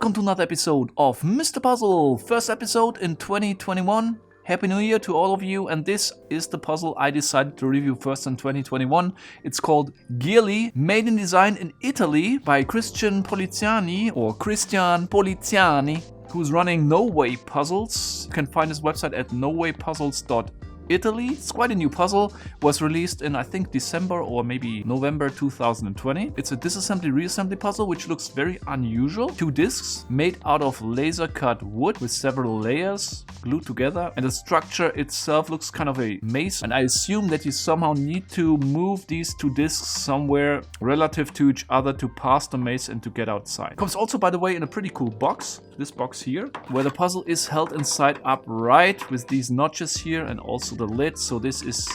welcome to another episode of Mr. Puzzle. First episode in 2021. Happy New Year to all of you, and this is the puzzle I decided to review first in 2021. It's called Gadget, made and designed in Italy by Christian Poliziani, who's running No Way Puzzles. You can find his website at nowaypuzzles.italy. It's quite a new puzzle, was released in I think December or maybe November 2020. It's a disassembly reassembly puzzle which looks very unusual. 2 discs made out of laser cut wood with several layers glued together, and the structure itself looks kind of a maze, and I assume that you somehow need to move these 2 discs somewhere relative to each other to pass the maze and to get outside. Comes also, by the way, in a pretty cool box, this box here, where the puzzle is held inside upright with these notches here and also the lid. So this is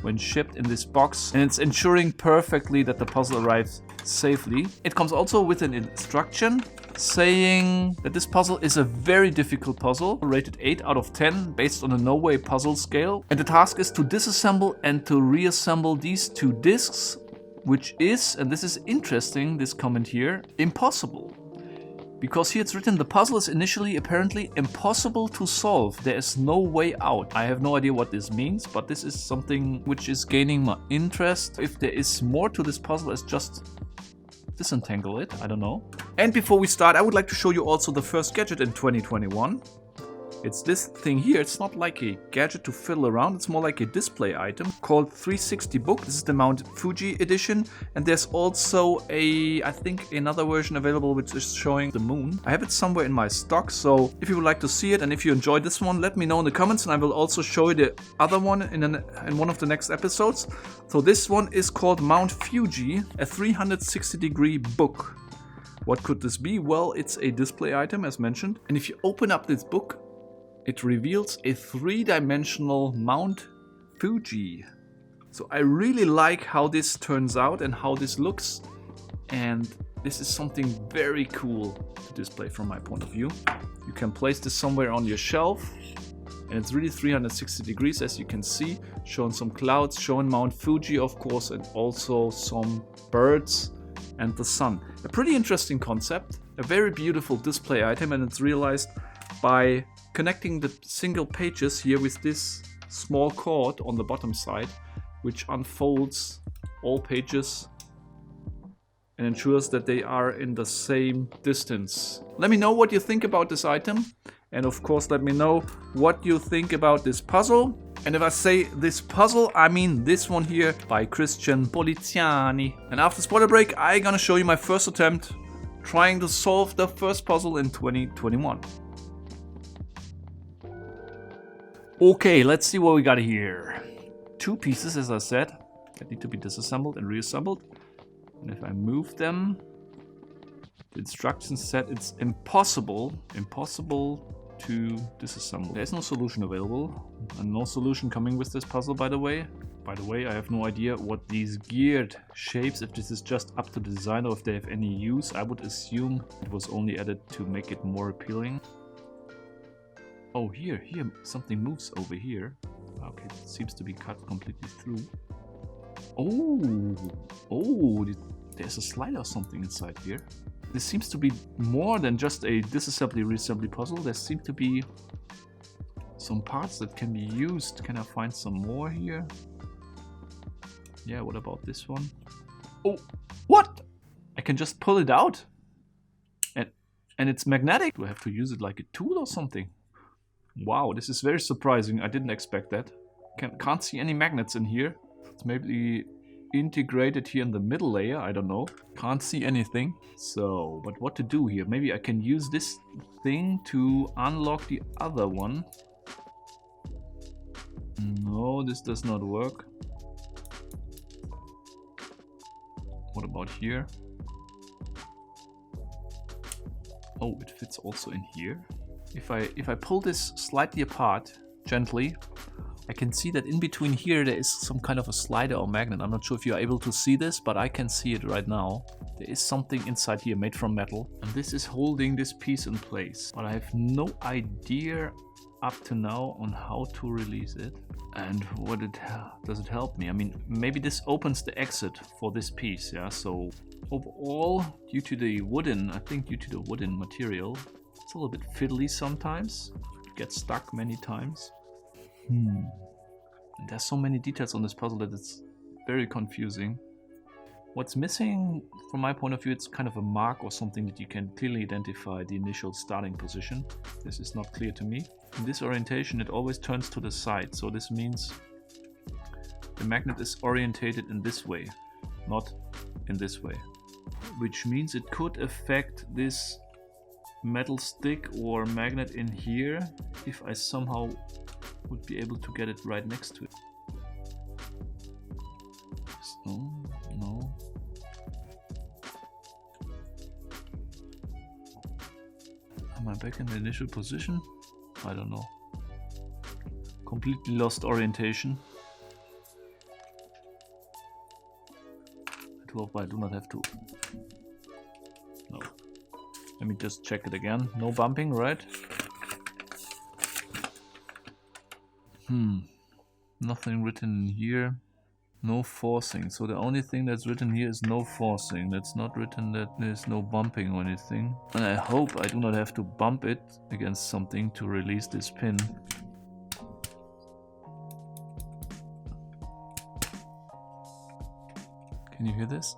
when shipped in this box, and it's ensuring perfectly that the puzzle arrives safely. It comes also with an instruction saying that this puzzle is a very difficult puzzle, rated 8 out of 10 based on a No Way Puzzle scale, and the task is to disassemble and to reassemble these 2 discs, which is, and this is interesting, this comment here, impossible. Because here it's written, the puzzle is initially apparently impossible to solve. There is no way out. I have no idea what this means, but this is something which is gaining my interest. If there is more to this puzzle, it's just disentangle it, I don't know. And before we start, I would like to show you also the first gadget in 2021. It's this thing here. It's not like a gadget to fiddle around, it's more like a display item called 360 Book. This is the Mount Fuji edition, and there's also I think another version available which is showing the moon. I have it somewhere in my stock, so if you would like to see it and if you enjoyed this one, let me know in the comments, and I will also show you the other one in one of the next episodes. So this one is called Mount Fuji, a 360-degree book. What could this be? Well, it's a display item as mentioned, and if you open up this book, it reveals a 3-dimensional Mount Fuji. So I really like how this turns out and how this looks. And this is something very cool to display from my point of view. You can place this somewhere on your shelf. And it's really 360 degrees, as you can see. Showing some clouds, showing Mount Fuji, of course, and also some birds and the sun. A pretty interesting concept. A very beautiful display item, and it's realized by connecting the single pages here with this small cord on the bottom side, which unfolds all pages and ensures that they are in the same distance. Let me know what you think about this item, and of course let me know what you think about this puzzle. And if I say this puzzle, I mean this one here by Christian Poliziani. And after spoiler break, I'm gonna show you my first attempt trying to solve the first puzzle in 2021. Okay, let's see what we got here. 2 pieces, as I said, that need to be disassembled and reassembled. And if I move them, the instructions said it's impossible to disassemble. There's no solution available, and no solution coming with this puzzle, by the way. By the way, I have no idea what these geared shapes, if this is just up to the designer or if they have any use. I would assume it was only added to make it more appealing. Oh, here, something moves over here. Okay, it seems to be cut completely through. Oh, there's a slider or something inside here. This seems to be more than just a disassembly-reassembly puzzle. There seem to be some parts that can be used. Can I find some more here? Yeah, what about this one? Oh, what? I can just pull it out? And it's magnetic? Do I have to use it like a tool or something? Wow, this is very surprising. I didn't expect that. Can't see any magnets in here. It's maybe integrated here in the middle layer. I don't know. Can't see anything. So, but what to do here? Maybe I can use this thing to unlock the other one. No, this does not work. What about here? Oh, it fits also in here. If I pull this slightly apart, gently, I can see that in between here there is some kind of a slider or magnet. I'm not sure if you are able to see this, but I can see it right now. There is something inside here made from metal, and this is holding this piece in place. But I have no idea up to now on how to release it and does it help me. I mean, maybe this opens the exit for this piece, yeah. So overall, due to the wooden material, it's a little bit fiddly sometimes. It gets stuck many times. There's so many details on this puzzle that it's very confusing. What's missing from my point of view, it's kind of a mark or something that you can clearly identify the initial starting position. This is not clear to me. In this orientation, it always turns to the side. So this means the magnet is orientated in this way, not in this way. Which means it could affect this metal stick or magnet in here if I somehow would be able to get it right next to it. No. Am I back in the initial position? I don't know. Completely lost orientation. I hope I do not have to. No. Let me just check it again. No bumping, right? Nothing written in here. No forcing. So the only thing that's written here is no forcing. That's not written that there's no bumping or anything. And I hope I do not have to bump it against something to release this pin. Can you hear this?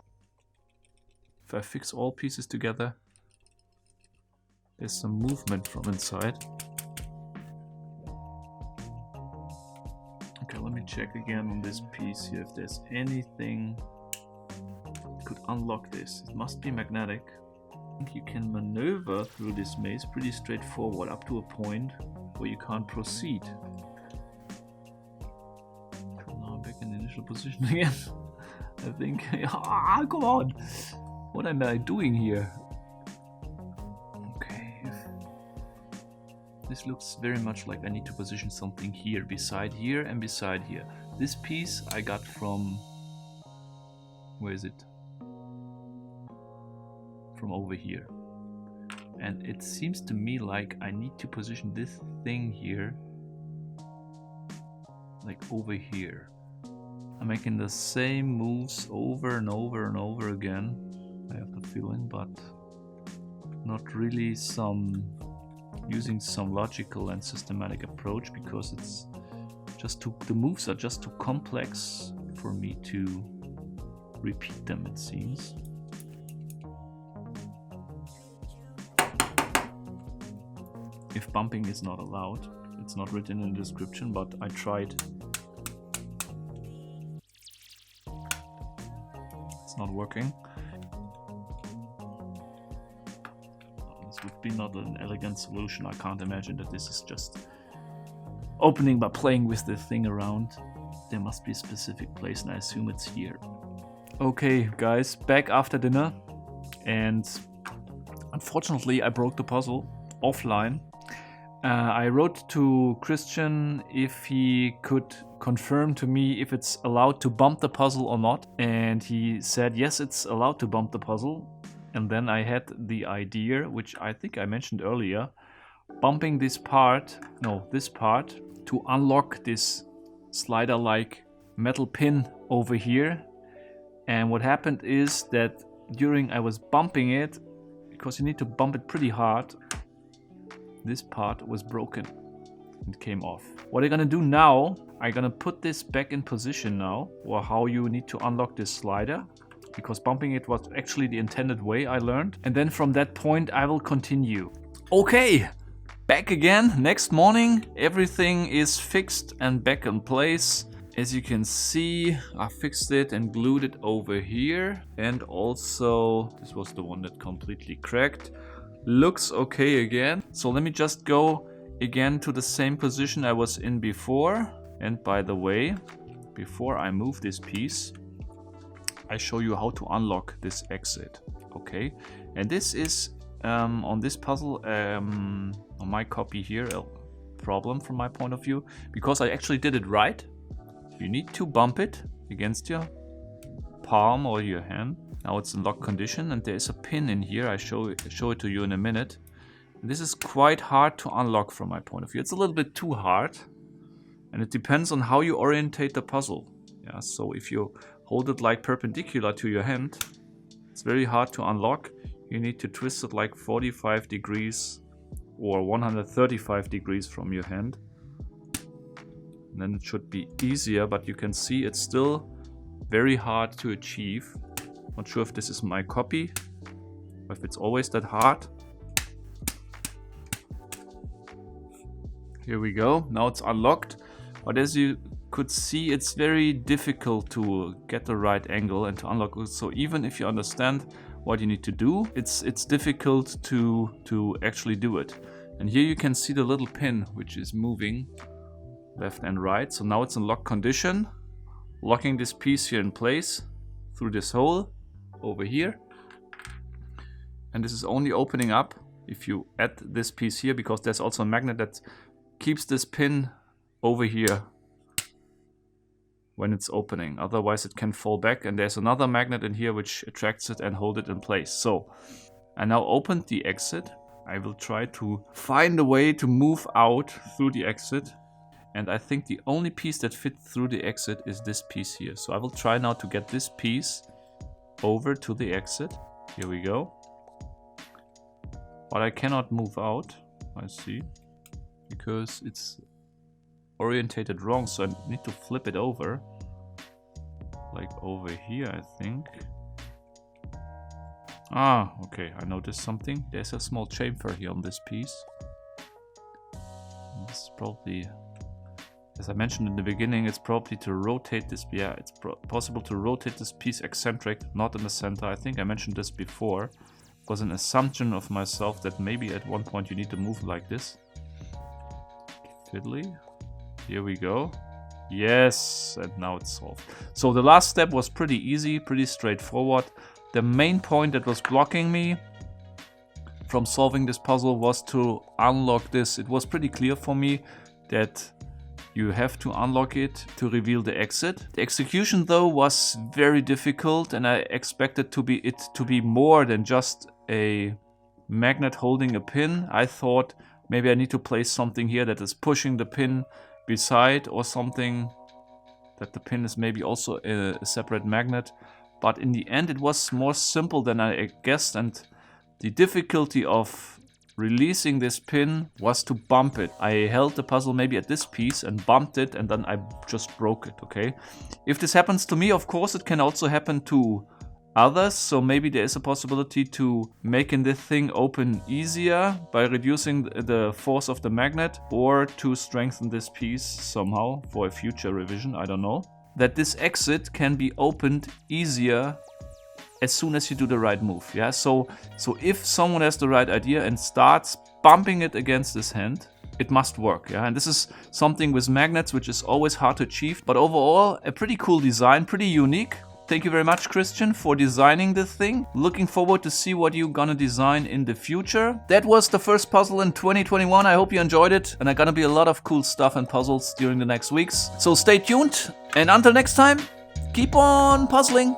If I fix all pieces together, there's some movement from inside. Okay, let me check again on this piece here if there's anything that could unlock this. It must be magnetic. I think you can maneuver through this maze pretty straightforward up to a point where you can't proceed. Now I'm back in the initial position again. I think, come on! What am I doing here? This looks very much like I need to position something here, beside here and beside here. This piece I got from... where is it? From over here. And it seems to me like I need to position this thing here, like over here. I'm making the same moves over and over and over again, I have the feeling, but not really using some logical and systematic approach, because it's just the moves are just too complex for me to repeat them, it seems. If bumping is not allowed, it's not written in the description, but I tried. It's not working. Would be not an elegant solution. I can't imagine that this is just opening by playing with the thing around. There must be a specific place, and I assume it's here. Okay guys, back after dinner, and unfortunately I broke the puzzle offline. I wrote to Christian if he could confirm to me if it's allowed to bump the puzzle or not, and he said yes, it's allowed to bump the puzzle. And then I had the idea, which I think I mentioned earlier, bumping this part to unlock this slider-like metal pin over here. And what happened is that during I was bumping it, because you need to bump it pretty hard, this part was broken and came off. What I'm gonna do now, I'm gonna put this back in position now, or how you need to unlock this slider, because bumping it was actually the intended way, I learned. And then from that point I will continue. Okay, back again. Next morning, everything is fixed and back in place. As you can see, I fixed it and glued it over here. And also, this was the one that completely cracked. Looks okay again. So let me just go again to the same position I was in before. And by the way, before I move this piece, I show you how to unlock this exit. Okay, and this is on this puzzle, on my copy here, a problem from my point of view, because I actually did it right. You need to bump it against your palm or your hand. Now it's in lock condition, and there is a pin in here. I show it to you in a minute. This is quite hard to unlock from my point of view. It's a little bit too hard. And it depends on how you orientate the puzzle. Yeah, so if you hold it like perpendicular to your hand, it's very hard to unlock. You need to twist it like 45 degrees or 135 degrees from your hand. And then it should be easier, but you can see it's still very hard to achieve. Not sure if this is my copy, or if it's always that hard. Here we go, now it's unlocked. But as you could see, it's very difficult to get the right angle and to unlock it. So even if you understand what you need to do, it's difficult to actually do it. And here you can see the little pin which is moving left and right. So now it's in lock condition, locking this piece here in place through this hole over here. And this is only opening up if you add this piece here, because there's also a magnet that keeps this pin over here when it's opening. Otherwise it can fall back, and there's another magnet in here which attracts it and hold it in place. So I now opened the exit. I will try to find a way to move out through the exit. And I think the only piece that fits through the exit is this piece here. So I will try now to get this piece over to the exit. Here we go. But I cannot move out, I see, because it's orientated wrong. So I need to flip it over, like over here, I think. Ah, okay, I noticed something. There's a small chamfer here on this piece. This is probably, as I mentioned in the beginning, it's probably to rotate this. Yeah, it's possible to rotate this piece eccentric, not in the center. I think I mentioned this before. It was an assumption of myself that maybe at one point you need to move like this. Fiddly. Here we go. Yes, and now it's solved. So the last step was pretty easy, pretty straightforward. The main point that was blocking me from solving this puzzle was to unlock this. It was pretty clear for me that you have to unlock it to reveal the exit. The execution though was very difficult, and I expected it to be more than just a magnet holding a pin. I thought maybe I need to place something here that is pushing the pin beside, or something that the pin is maybe also a separate magnet. But in the end it was more simple than I guessed, and the difficulty of releasing this pin was to bump it. I held the puzzle maybe at this piece and bumped it, and then I just broke it, okay? If this happens to me, of course it can also happen to others, so maybe there is a possibility to making this thing open easier by reducing the force of the magnet, or to strengthen this piece somehow for a future revision, I don't know. That this exit can be opened easier as soon as you do the right move. Yeah, so if someone has the right idea and starts bumping it against his hand, it must work. Yeah, and this is something with magnets which is always hard to achieve, but overall a pretty cool design, pretty unique. Thank you very much, Christian, for designing this thing. Looking forward to see what you're gonna design in the future. That was the first puzzle in 2021. I hope you enjoyed it, and there's gonna be a lot of cool stuff and puzzles during the next weeks. So stay tuned, and until next time, keep on puzzling.